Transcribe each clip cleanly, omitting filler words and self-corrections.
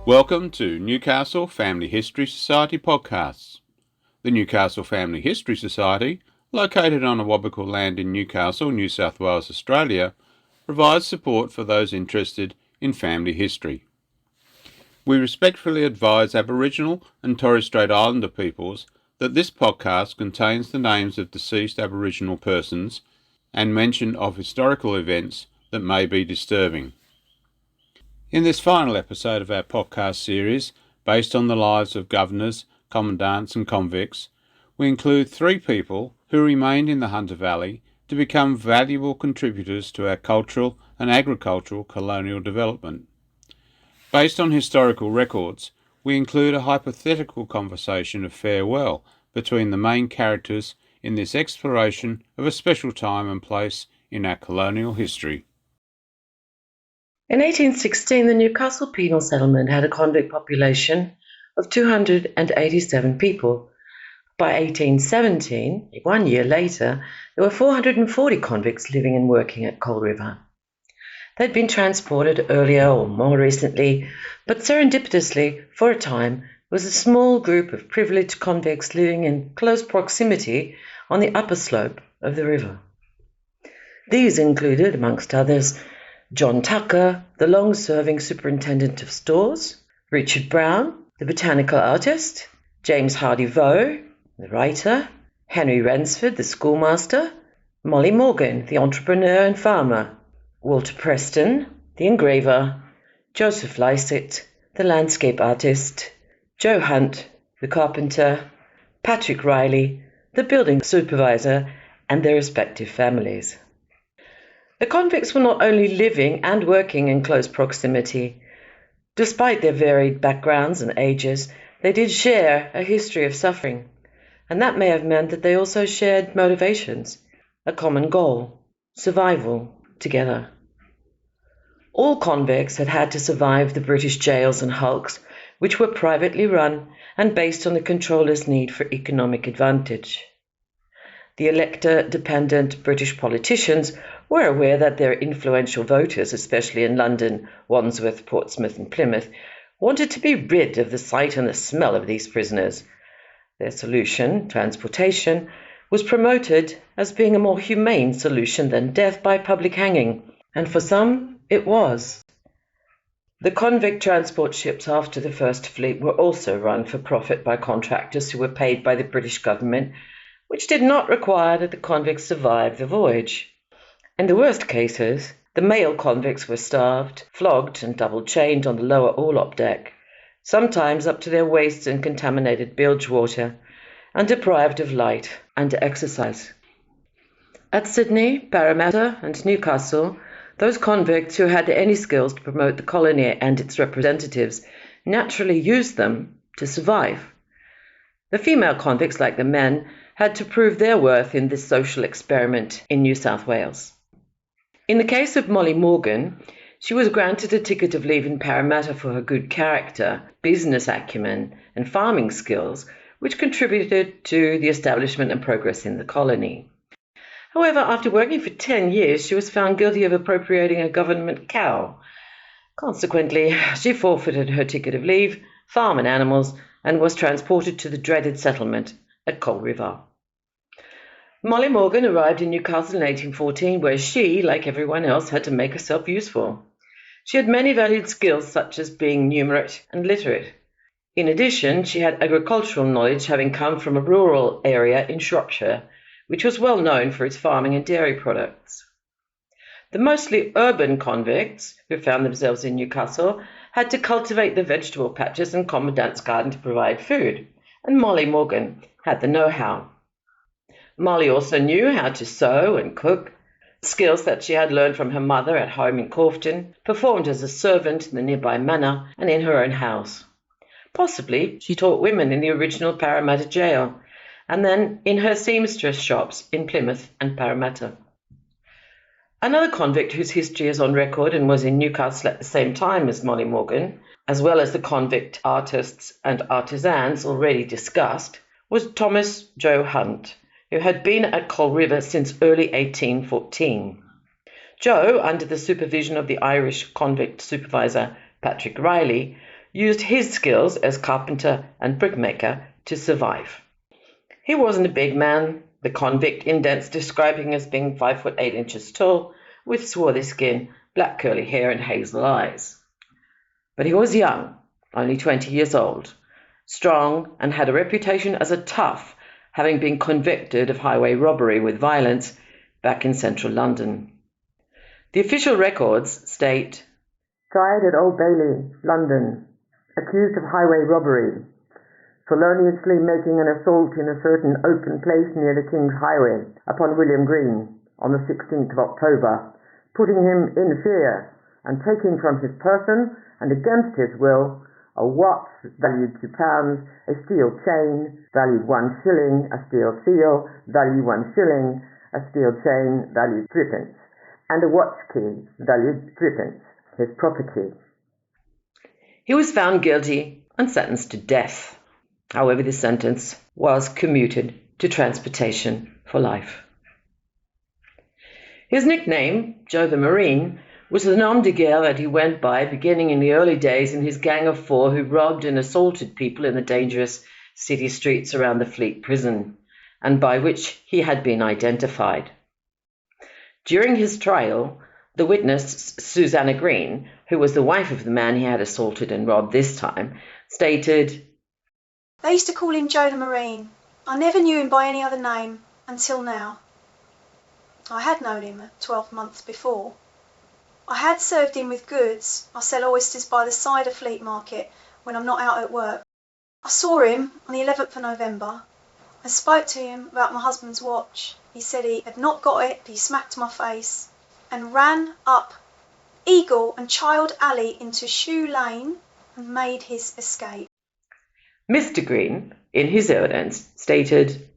Welcome to Newcastle Family History Society podcasts. The Newcastle Family History Society, located on Awabakal land in Newcastle, New South Wales, Australia, provides support for those interested in family history. We respectfully advise Aboriginal and Torres Strait Islander peoples that this podcast contains the names of deceased Aboriginal persons and mention of historical events that may be disturbing. In this final episode of our podcast series, based on the lives of governors, commandants and convicts, we include three people who remained in the Hunter Valley to become valuable contributors to our cultural and agricultural colonial development. Based on historical records, we include a hypothetical conversation of farewell between the main characters in this exploration of a special time and place in our colonial history. In 1816, the Newcastle penal settlement had a convict population of 287 people. By 1817, 1 year later, there were 440 convicts living and working at Coal River. They'd been transported earlier or more recently, but serendipitously, for a time, was a small group of privileged convicts living in close proximity on the upper slope of the river. These included, amongst others, John Tucker, the long-serving superintendent of stores, Richard Brown, the botanical artist, James Hardy Vaux, the writer, Henry Ransford, the schoolmaster, Molly Morgan, the entrepreneur and farmer, Walter Preston, the engraver, Joseph Lycett, the landscape artist, Joe Hunt, the carpenter, Patrick Riley, the building supervisor, and their respective families. The convicts were not only living and working in close proximity. Despite their varied backgrounds and ages, they did share a history of suffering, and that may have meant that they also shared motivations, a common goal, survival together. All convicts had had to survive the British jails and hulks, which were privately run and based on the controllers' need for economic advantage. The elector-dependent British politicians were aware that their influential voters, especially in London, Wandsworth, Portsmouth and Plymouth, wanted to be rid of the sight and the smell of these prisoners. Their solution, transportation, was promoted as being a more humane solution than death by public hanging, and for some it was. The convict transport ships after the First Fleet were also run for profit by contractors who were paid by the British government, which did not require that the convicts survive the voyage. In the worst cases, the male convicts were starved, flogged and double-chained on the lower orlop deck, sometimes up to their waists in contaminated bilge water, and deprived of light and exercise. At Sydney, Parramatta and Newcastle, those convicts who had any skills to promote the colony and its representatives naturally used them to survive. The female convicts, like the men, had to prove their worth in this social experiment in New South Wales. In the case of Molly Morgan, she was granted a ticket of leave in Parramatta for her good character, business acumen, and farming skills, which contributed to the establishment and progress in the colony. However, after working for 10 years, she was found guilty of appropriating a government cow. Consequently, she forfeited her ticket of leave, farm and animals, and was transported to the dreaded settlement at Coal River. Molly Morgan arrived in Newcastle in 1814, where she, like everyone else, had to make herself useful. She had many valued skills, such as being numerate and literate. In addition, she had agricultural knowledge, having come from a rural area in Shropshire, which was well known for its farming and dairy products. The mostly urban convicts, who found themselves in Newcastle, had to cultivate the vegetable patches and commandant's garden to provide food, and Molly Morgan had the know-how. Molly also knew how to sew and cook, skills that she had learned from her mother at home in Corfton, performed as a servant in the nearby manor and in her own house. Possibly she taught women in the original Parramatta jail, and then in her seamstress shops in Plymouth and Parramatta. Another convict whose history is on record and was in Newcastle at the same time as Molly Morgan, as well as the convict artists and artisans already discussed, was Thomas Joe Hunt, who had been at Coal River since early 1814. Joe, under the supervision of the Irish convict supervisor Patrick Riley, used his skills as carpenter and brickmaker to survive. He wasn't a big man, the convict indents describing as being 5'8" tall, with swarthy skin, black curly hair and hazel eyes. But he was young, only 20 years old, strong, and had a reputation as a tough, having been convicted of highway robbery with violence back in central London. The official records state, "Tried at Old Bailey, London, accused of highway robbery, feloniously making an assault in a certain open place near the King's Highway upon William Green on the 16th of October, putting him in fear and taking from his person and against his will a watch valued £2, a steel chain valued 1 shilling, a steel seal valued 1 shilling, a steel chain valued 3d, and a watch key valued 3d, his property." He was found guilty and sentenced to death. However, the sentence was commuted to transportation for life. His nickname, Joe the Marine, was the nom de guerre that he went by beginning in the early days in his gang of 4 who robbed and assaulted people in the dangerous city streets around the Fleet prison, and by which he had been identified. During his trial, the witness, Susanna Green, who was the wife of the man he had assaulted and robbed this time, stated, "They used to call him Joe the Marine. I never knew him by any other name until now. I had known him 12 months before. I had served him with goods. I sell oysters by the side of Fleet Market when I'm not out at work. I saw him on the 11th of November. I spoke to him about my husband's watch. He said he had not got it. He smacked my face and ran up Eagle and Child Alley into Shoe Lane and made his escape." Mr. Green, in his evidence, stated,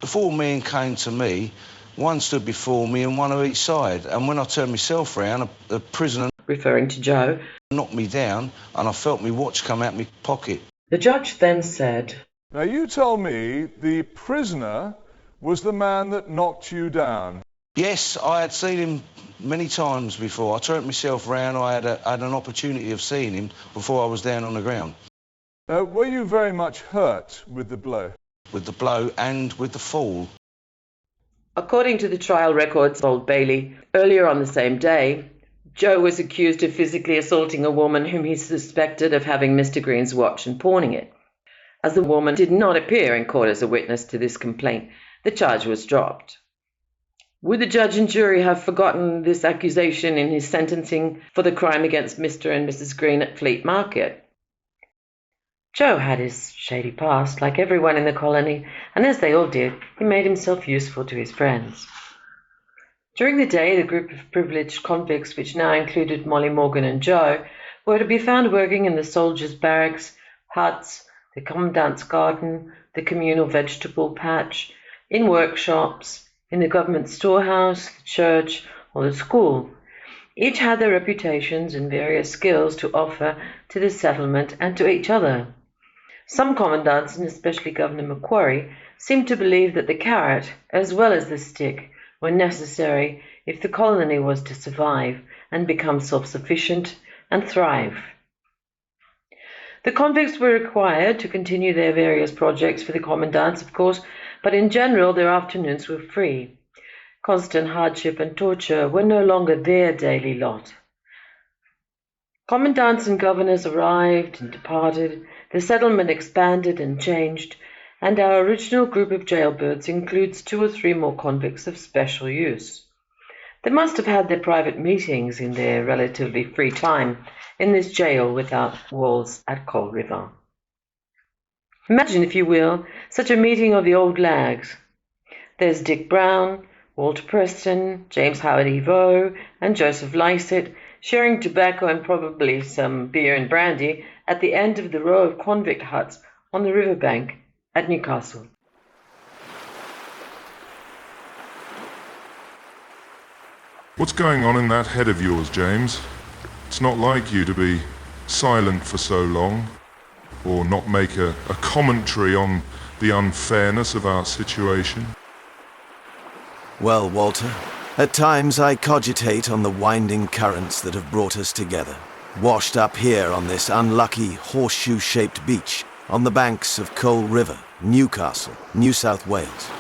"The 4 men came to me, one stood before me and one on each side, and when I turned myself round, the prisoner," referring to Joe, "knocked me down and I felt my watch come out my pocket." The judge then said, "Now you tell me the prisoner was the man that knocked you down." "Yes, I had seen him many times before. I turned myself round, I had an opportunity of seeing him before I was down on the ground." Were you very much hurt with the blow?" "With the blow and with the fall." According to the trial records of Old Bailey, earlier on the same day, Joe was accused of physically assaulting a woman whom he suspected of having Mr. Green's watch and pawning it. As the woman did not appear in court as a witness to this complaint, the charge was dropped. Would the judge and jury have forgotten this accusation in his sentencing for the crime against Mr. and Mrs. Green at Fleet Market? Joe had his shady past, like everyone in the colony, and as they all did, he made himself useful to his friends. During the day, the group of privileged convicts, which now included Molly Morgan and Joe, were to be found working in the soldiers' barracks, huts, the commandant's garden, the communal vegetable patch, in workshops, in the government storehouse, the church, or the school. Each had their reputations and various skills to offer to the settlement and to each other. Some commandants, and especially Governor Macquarie, seemed to believe that the carrot, as well as the stick, were necessary if the colony was to survive and become self-sufficient and thrive. The convicts were required to continue their various projects for the commandants, of course, but in general their afternoons were free. Constant hardship and torture were no longer their daily lot. Commandants and governors arrived and departed, the settlement expanded and changed, and our original group of jailbirds includes 2 or 3 more convicts of special use. They must have had their private meetings in their relatively free time in this jail without walls at Coal River. Imagine, if you will, such a meeting of the old lags. There's Dick Brown, Walter Preston, James Howard Evo, and Joseph Lycett, sharing tobacco and probably some beer and brandy at the end of the row of convict huts on the riverbank at Newcastle. What's going on in that head of yours, James? It's not like you to be silent for so long, or not make a commentary on the unfairness of our situation. Well, Walter, at times I cogitate on the winding currents that have brought us together, washed up here on this unlucky horseshoe-shaped beach on the banks of Coal River, Newcastle, New South Wales.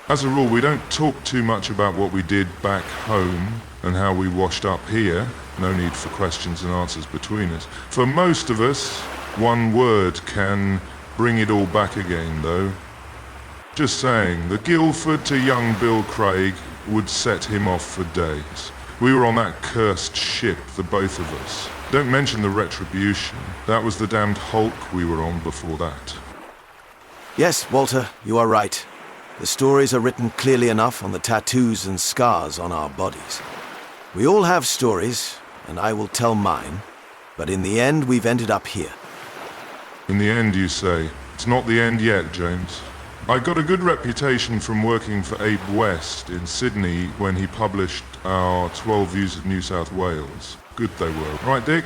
As a rule, we don't talk too much about what we did back home and how we washed up here. No need for questions and answers between us. For most of us, one word can bring it all back again, though. Just saying, the Guildford to young Bill Craig would set him off for days. We were on that cursed ship, the both of us. Don't mention the Retribution. That was the damned Hulk we were on before that. Yes, Walter, you are right. The stories are written clearly enough on the tattoos and scars on our bodies. We all have stories, and I will tell mine, but in the end we've ended up here. In the end, you say. It's not the end yet, James. I got a good reputation from working for Ep5 in Sydney when he published our 12 Views of New South Wales. Good they were. Right, Dick?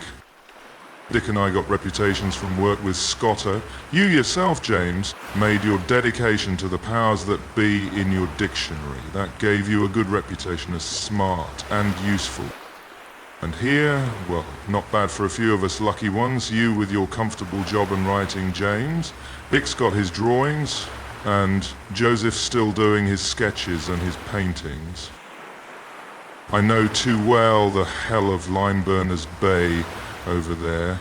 Dick and I got reputations from work with Scotto. You yourself, James, made your dedication to the powers that be in your dictionary. That gave you a good reputation as smart and useful. And here, well, not bad for a few of us lucky ones. You with your comfortable job and writing, James. Dick's got his drawings, and Joseph's still doing his sketches and his paintings. I know too well the hell of Limeburners Bay over there.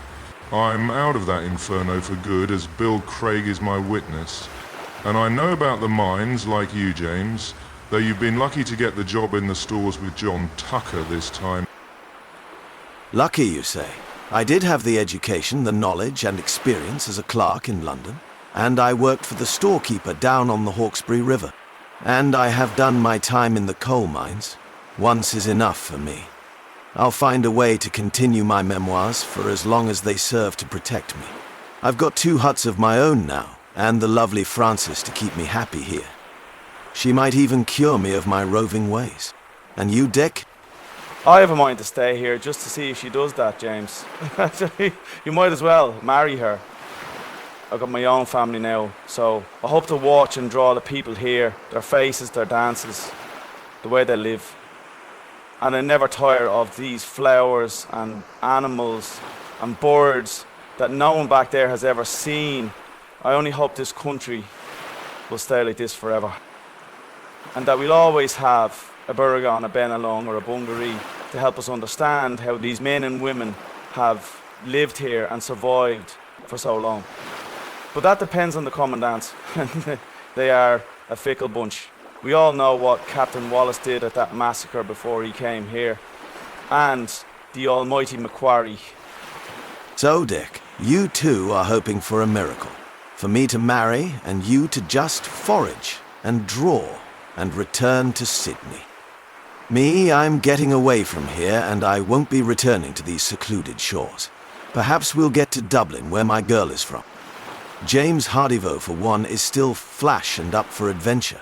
I'm out of that inferno for good, as Bill Craig is my witness. And I know about the mines, like you, James, though you've been lucky to get the job in the stores with John Tucker this time. Lucky, you say? I did have the education, the knowledge and experience as a clerk in London, and I worked for the storekeeper down on the Hawkesbury River. And I have done my time in the coal mines. Once is enough for me. I'll find a way to continue my memoirs for as long as they serve to protect me. I've got 2 huts of my own now, and the lovely Frances to keep me happy here. She might even cure me of my roving ways. And you, Dick? I have a mind to stay here just to see if she does that, James. You might as well marry her. I've got my own family now, so I hope to watch and draw the people here, their faces, their dances, the way they live. And I never tire of these flowers and animals and birds that no one back there has ever seen. I only hope this country will stay like this forever. And that we'll always have a Burgon, a Benelong or a Bungaree to help us understand how these men and women have lived here and survived for so long. But that depends on the commandants. They are a fickle bunch. We all know what Captain Wallace did at that massacre before he came here. And the almighty Macquarie. So, Dick, you too are hoping for a miracle. For me to marry and you to just forage and draw and return to Sydney. Me, I'm getting away from here and I won't be returning to these secluded shores. Perhaps we'll get to Dublin, where my girl is from. James Hardivo, for one, is still flash and up for adventure.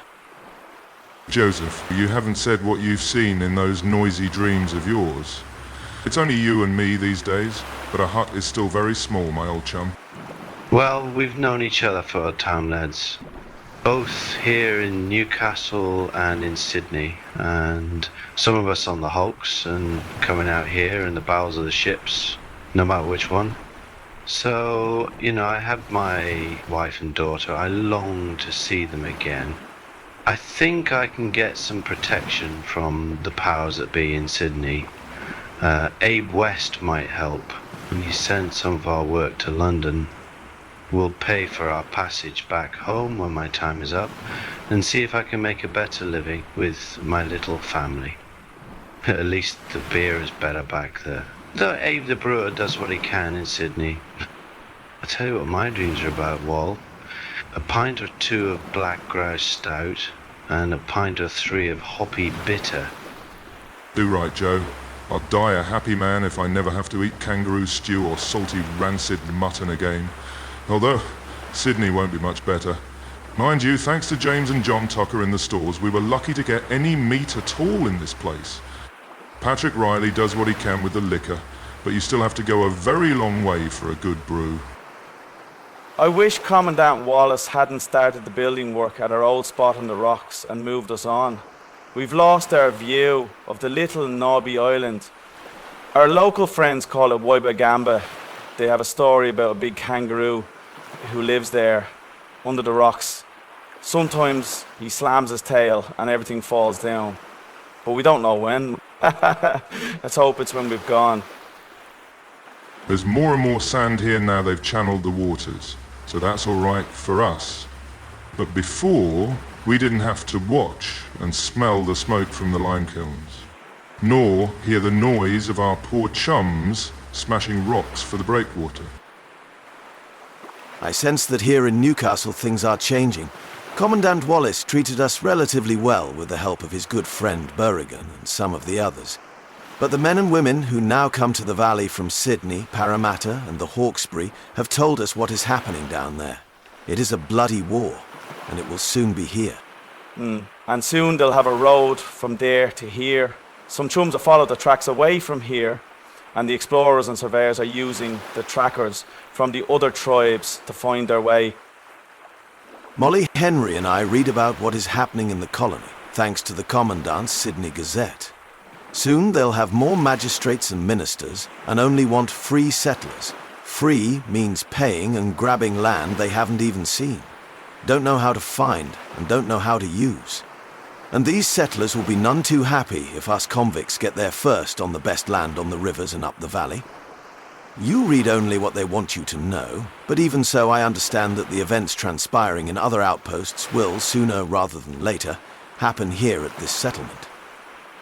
Joseph, you haven't said what you've seen in those noisy dreams of yours. It's only you and me these days, but our hut is still very small, my old chum. Well, we've known each other for a time, lads. Both here in Newcastle and in Sydney, and some of us on the hulks and coming out here in the bowels of the ships, no matter which one. So, I have my wife and daughter. I long to see them again. I think I can get some protection from the powers that be in Sydney. Ep5 might help. He sent some of our work to London. We'll pay for our passage back home when my time is up and see if I can make a better living with my little family. At least the beer is better back there. Though Abe the brewer does what he can in Sydney. I tell you what my dreams are about, Wall. A pint or 2 of black grouse stout and a pint or 3 of hoppy bitter. Do right, Joe. I'll die a happy man if I never have to eat kangaroo stew or salty rancid mutton again. Although, Sydney won't be much better. Mind you, thanks to James and John Tucker in the stores, we were lucky to get any meat at all in this place. Patrick Riley does what he can with the liquor, but you still have to go a very long way for a good brew. I wish Commandant Wallace hadn't started the building work at our old spot on the rocks and moved us on. We've lost our view of the little knobby island Our local friends call it Waibagamba. They have a story about a big kangaroo who lives there under the rocks. Sometimes he slams his tail and everything falls down. But we don't know when. Let's hope it's when we've gone. There's more and more sand here now they've channeled the waters, so that's all right for us. But before, we didn't have to watch and smell the smoke from the lime kilns, nor hear the noise of our poor chums smashing rocks for the breakwater. I sense that here in Newcastle things are changing. Commandant Wallace treated us relatively well with the help of his good friend Berrigan and some of the others. But the men and women who now come to the valley from Sydney, Parramatta and the Hawkesbury have told us what is happening down there. It is a bloody war, and it will soon be here. And soon they'll have a road from there to here. Some chums have followed the tracks away from here, and the explorers and surveyors are using the trackers from the other tribes to find their way. Molly Henry and I read about what is happening in the colony, thanks to the Commandant's Sydney Gazette. Soon they'll have more magistrates and ministers, and only want free settlers. Free means paying and grabbing land they haven't even seen, don't know how to find, and don't know how to use. And these settlers will be none too happy if us convicts get there first on the best land on the rivers and up the valley. You read only what they want you to know, but even so I understand that the events transpiring in other outposts will, sooner rather than later, happen here at this settlement.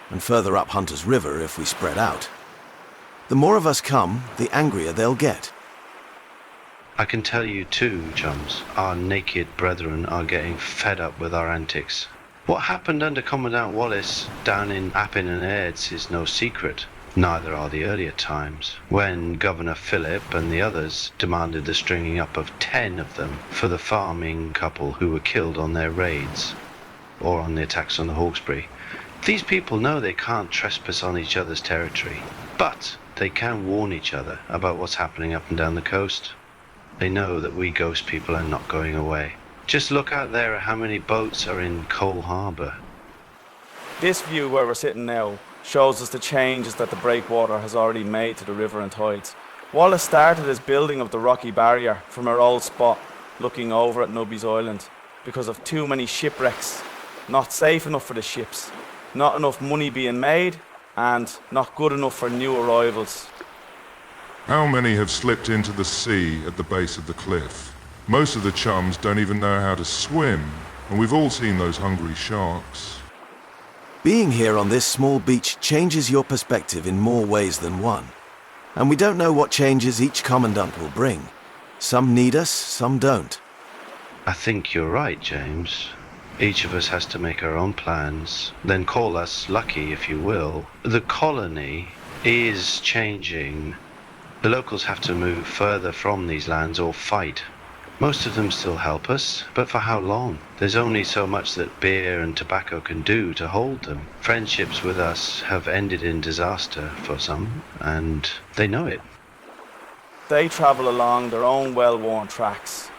And further up Hunter's River if we spread out. The more of us come, the angrier they'll get. I can tell you too, chums, our naked brethren are getting fed up with our antics. What happened under Commandant Wallace down in Appin and Aids is no secret. Neither are the earlier times, when Governor Phillip and the others demanded the stringing up of 10 of them for the farming couple who were killed on their raids, or on the attacks on the Hawkesbury. These people know they can't trespass on each other's territory, but they can warn each other about what's happening up and down the coast. They know that we ghost people are not going away. Just look out there at how many boats are in Cole Harbour. This view where we're sitting now shows us the changes that the breakwater has already made to the river and tides. Wallace started his building of the rocky barrier from our old spot looking over at Nubby's Island because of too many shipwrecks, not safe enough for the ships, not enough money being made, and not good enough for new arrivals. How many have slipped into the sea at the base of the cliff? Most of the chums don't even know how to swim, and we've all seen those hungry sharks. Being here on this small beach changes your perspective in more ways than one. And we don't know what changes each commandant will bring. Some need us, some don't. I think you're right, James. Each of us has to make our own plans, then call us lucky if you will. The colony is changing. The locals have to move further from these lands or fight. Most of them still help us, but for how long? There's only so much that beer and tobacco can do to hold them. Friendships with us have ended in disaster for some, and they know it. They travel along their own well-worn tracks.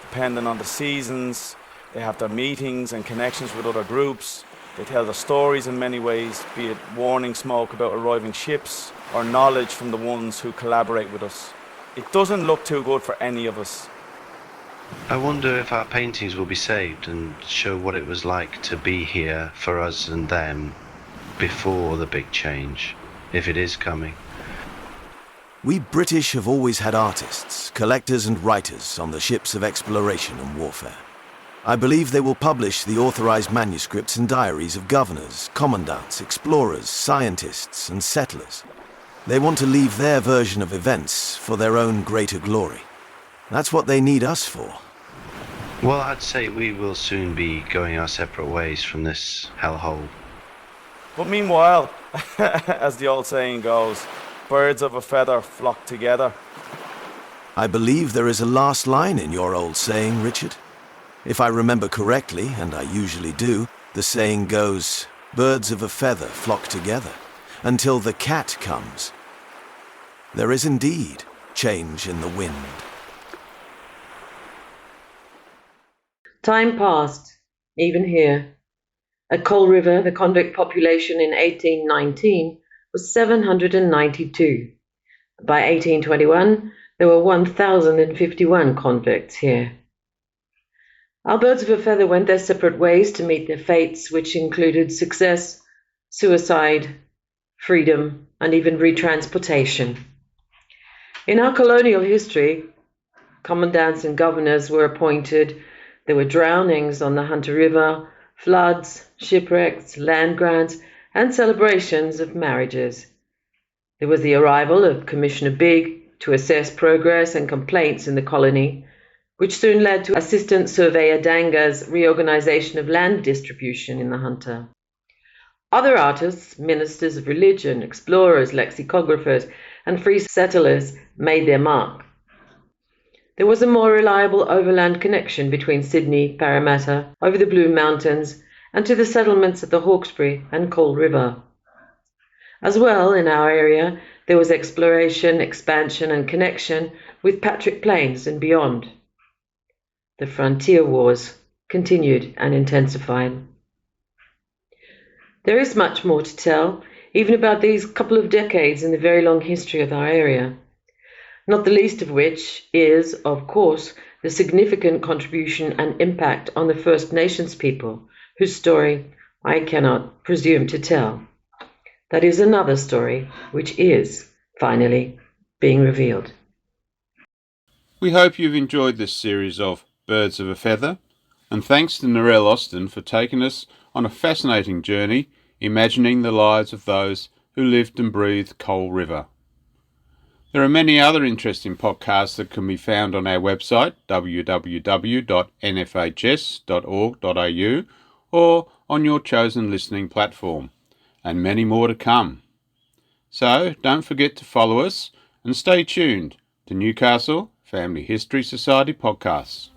Depending on the seasons, they have their meetings and connections with other groups. They tell their stories in many ways, be it warning smoke about arriving ships, or knowledge from the ones who collaborate with us. It doesn't look too good for any of us. I wonder if our paintings will be saved and show what it was like to be here for us and them before the big change, if it is coming. We British have always had artists, collectors and writers on the ships of exploration and warfare. I believe they will publish the authorized manuscripts and diaries of governors, commandants, explorers, scientists and settlers. They want to leave their version of events for their own greater glory. That's what they need us for. Well, I'd say we will soon be going our separate ways from this hellhole. But meanwhile, as the old saying goes, birds of a feather flock together. I believe there is a last line in your old saying, Richard. If I remember correctly, and I usually do, the saying goes, birds of a feather flock together, until the cat comes. There is indeed change in the wind. Time passed, even here. At Coal River, the convict population in 1819 was 792. By 1821, there were 1,051 convicts here. Our birds of a feather went their separate ways to meet their fates, which included success, suicide, freedom, and even retransportation. In our colonial history, commandants and governors were appointed. There were drownings on the Hunter River, floods, shipwrecks, land grants, and celebrations of marriages. There was the arrival of Commissioner Big to assess progress and complaints in the colony, which soon led to Assistant Surveyor Danga's reorganization of land distribution in the Hunter. Other artists, ministers of religion, explorers, lexicographers, and free settlers made their mark. There was a more reliable overland connection between Sydney, Parramatta, over the Blue Mountains, and to the settlements at the Hawkesbury and Coal River. As well, in our area, there was exploration, expansion, and connection with Patrick Plains and beyond. The frontier wars continued and intensified. There is much more to tell, even about these couple of decades in the very long history of our area, not the least of which is, of course, the significant contribution and impact on the First Nations people, whose story I cannot presume to tell. That is another story which is, finally, being revealed. We hope you've enjoyed this series of Birds of a Feather, and thanks to Narelle Austen for taking us on a fascinating journey imagining the lives of those who lived and breathed Coal River. There are many other interesting podcasts that can be found on our website www.nfhs.org.au or on your chosen listening platform, and many more to come. So don't forget to follow us and stay tuned to Newcastle Family History Society podcasts.